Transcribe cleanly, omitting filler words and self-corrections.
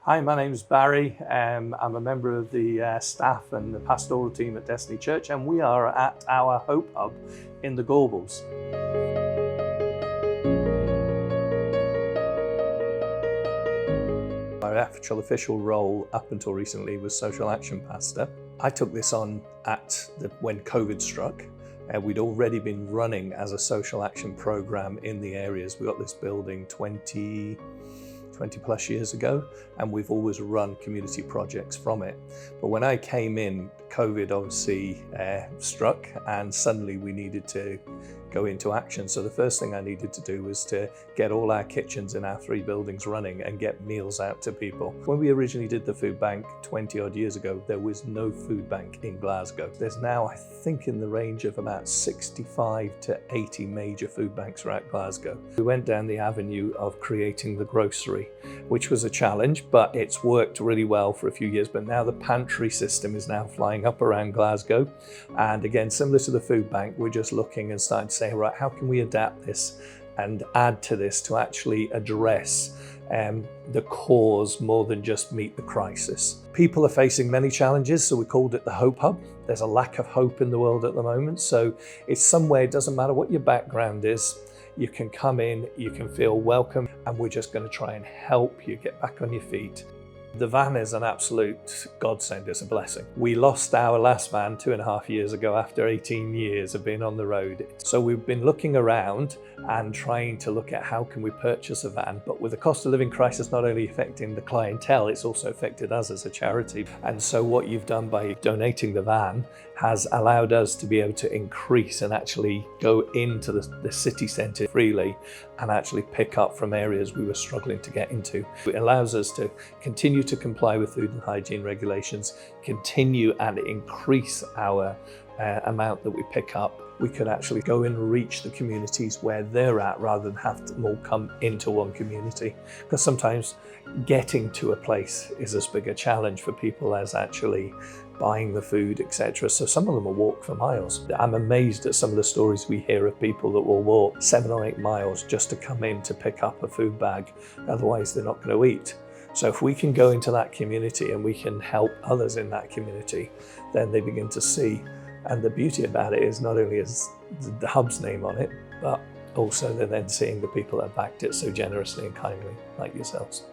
Hi, my name is Barry. I'm a member of the staff and the pastoral team at Destiny Church, and we are at our Hope Hub in the Gorbals. My actual official role up until recently was social action pastor. I took this on when COVID struck. We'd already been running as a social action program in the areas. We got this building 20 plus years ago, and we've always run community projects from it. But when I came in, COVID obviously struck, and suddenly we needed to go into action. So the first thing I needed to do was to get all our kitchens in our 3 buildings running and get meals out to people. When we originally did the food bank 20 odd years ago, there was no food bank in Glasgow. There's now, I think, in the range of about 65 to 80 major food banks throughout Glasgow. We went down the avenue of creating the grocery, which was a challenge, but it's worked really well for a few years. But now the pantry system is now flying up around Glasgow. And again, similar to the food bank, we're just looking and starting to say, right, how can we adapt this and add to this to actually address the cause more than just meet the crisis. People are facing many challenges, so we called it the Hope Hub. There's a lack of hope in the world at the moment, so it's somewhere, it doesn't matter what your background is, you can come in, you can feel welcome, and we're just going to try and help you get back on your feet. The van is an absolute godsend, it's a blessing. We lost our last van 2.5 years ago after 18 years of being on the road. So we've been looking around and trying to look at how can we purchase a van, but with the cost of living crisis not only affecting the clientele, it's also affected us as a charity. And so what you've done by donating the van has allowed us to be able to increase and actually go into the city centre freely and actually pick up from areas we were struggling to get into. It allows us to continue to comply with food and hygiene regulations, continue and increase our amount that we pick up. We could actually go and reach the communities where they're at rather than have them all come into one community. Because sometimes getting to a place is as big a challenge for people as actually buying the food, etc. So some of them will walk for miles. I'm amazed at some of the stories we hear of people that will walk 7 or 8 miles just to come in to pick up a food bag. Otherwise they're not going to eat. So if we can go into that community and we can help others in that community, then they begin to see. And the beauty about it is not only is the hub's name on it, but also they're then seeing the people that backed it so generously and kindly, like yourselves.